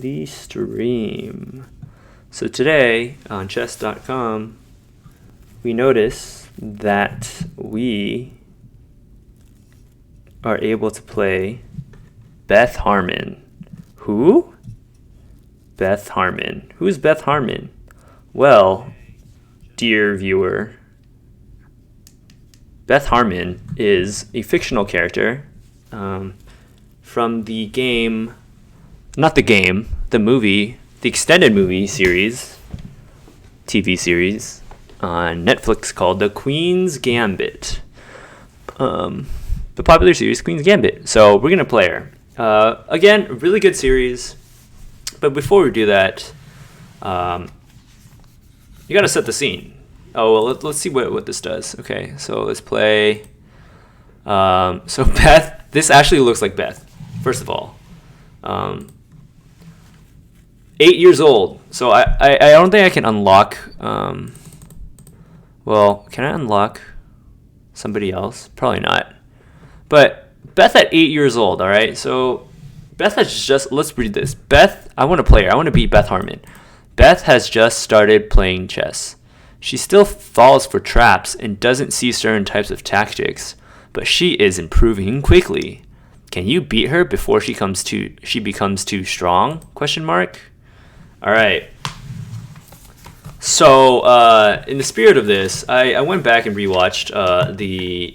weekly stream. So today on chess.com, we notice that we are able to play Beth Harmon. Who? Beth Harmon. Who's Beth Harmon? Well, dear viewer, Beth Harmon is a fictional character from the game, not the game, the movie, the extended movie series, TV series on Netflix called The Queen's Gambit. The popular series, Queen's Gambit. So we're going to play her. Again, a really good series. But before we do that, you got to set the scene. Oh, well, let's see what this does. Okay, so let's play. So Beth, this actually looks like Beth, first of all. 8 years old. So I don't think I can unlock. Well, can I unlock somebody else? Probably not. But Beth at 8 years old, all right? So Beth has just, let's read this. Beth, I want to play her. I want to beat Beth Harmon. Beth has just started playing chess. She still falls for traps and doesn't see certain types of tactics, but she is improving quickly. Can you beat her before she becomes too strong? Question mark. All right. So, in the spirit of this, I went back and rewatched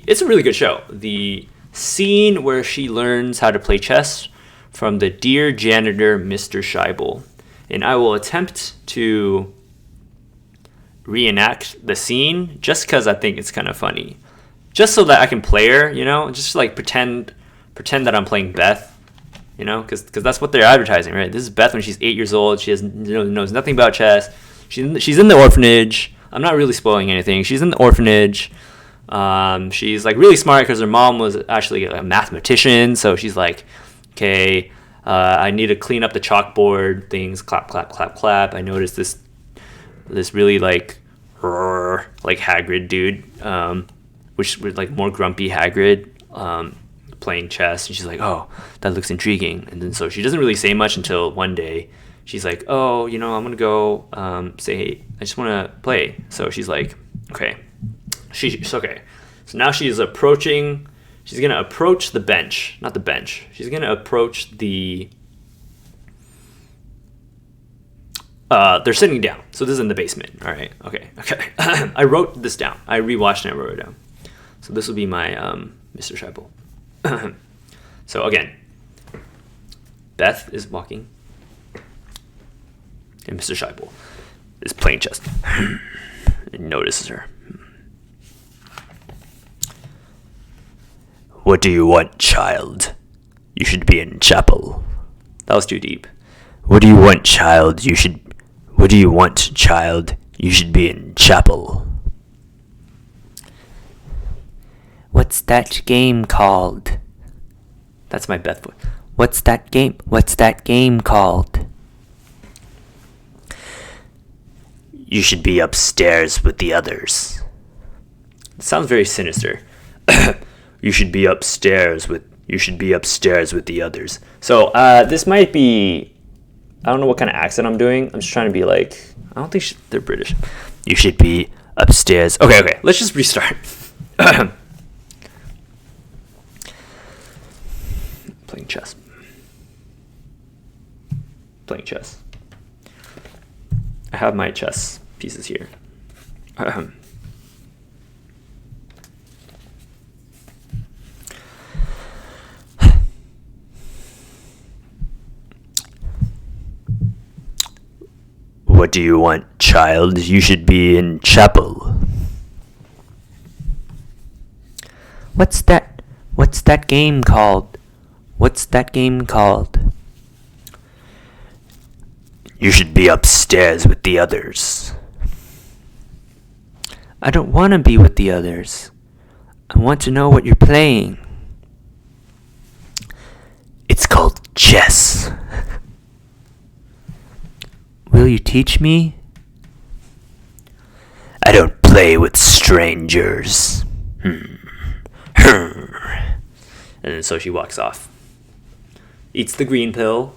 it's a really good show. The scene where she learns how to play chess from the Dear Janitor, Mr. Scheibel. And I will attempt to reenact the scene just because I think it's kind of funny. Just so that I can play her, just like pretend that I'm playing Beth. Because that's what they're advertising, right? This is Beth when she's 8 years old. She knows nothing about chess. She's in the orphanage. I'm not really spoiling anything. She's in the orphanage. She's like really smart because her mom was actually a mathematician. So she's like, okay, I need to clean up the chalkboard things. Clap, clap, clap, clap. I noticed this really like Hagrid dude, which was like more grumpy Hagrid. Playing chess, and she's like, oh, that looks intriguing. And then so she doesn't really say much until one day she's like, oh, I'm gonna go say, hey, I just want to play. So she's like, okay. She's okay. So now she's gonna approach the bench, not the bench. She's gonna approach the they're sitting down. So this is in the basement. All right. Okay. I wrote this down. I rewatched and I wrote it down. So this will be my Mr. Scheibel. So again, Beth is walking, and Mr. Scheibel is playing chess and notices her. What do you want, child? You should be in chapel. That was too deep. What do you want, child? You should be in chapel. What's that game called? That's my Beth voice. What's that game called? You should be upstairs with the others. It sounds very sinister. You should be upstairs with the others. So, this might be, I don't know what kind of accent I'm doing. I'm just trying to be like, I don't think they're British. You should be upstairs. Okay, let's just restart. Playing chess. I have my chess pieces here. What do you want, child? You should be in chapel. What's that game called? You should be upstairs with the others. I don't want to be with the others. I want to know what you're playing. It's called chess. Will you teach me? I don't play with strangers. And then so she walks off. Eats the green pill,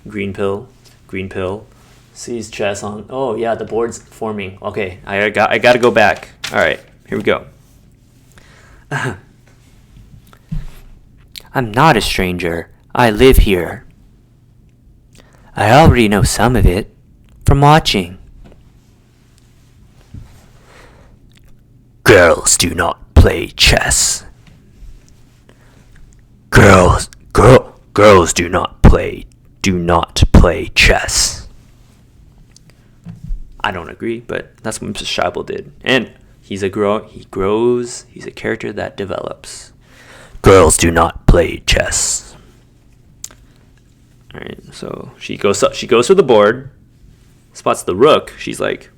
Green pill. Green pill. Sees chess on. Oh yeah, the board's forming. Okay, I got to go back. All right, here we go. I'm not a stranger. I live here. I already know some of it from watching. Girls do not play chess. Girls do not play chess. I don't agree, but that's what Mr. Scheibel did. And he grows, he's a character that develops. Girls do not play chess. Alright, so she goes to the board, spots the rook, she's like,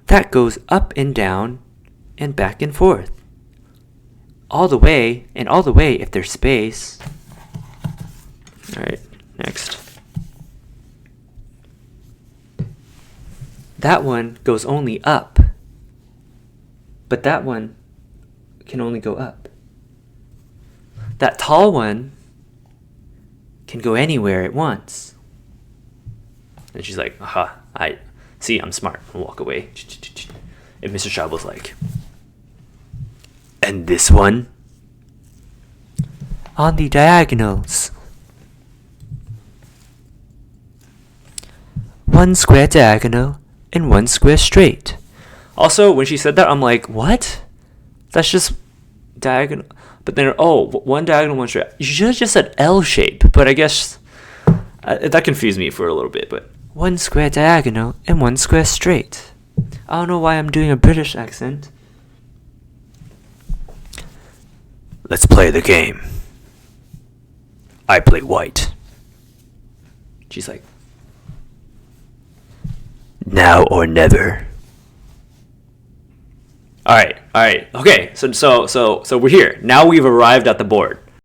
that goes up and down and back and forth. All the way if there's space. Alright, next. That one goes only up. But that one can only go up. That tall one can go anywhere it wants. And she's like, aha, I'm smart. I'll walk away. And Mr. Scheibel's like, and this one? On the diagonals. One square diagonal and one square straight. Also, when she said that, I'm like, what? That's just diagonal. But then, one diagonal, one straight. You should have just said L shape, but I guess that confused me for a little bit. But one square diagonal and one square straight. I don't know why I'm doing a British accent. Let's play the game. I play white. She's like, now or never. All right. Okay. So we're here. Now we've arrived at the board.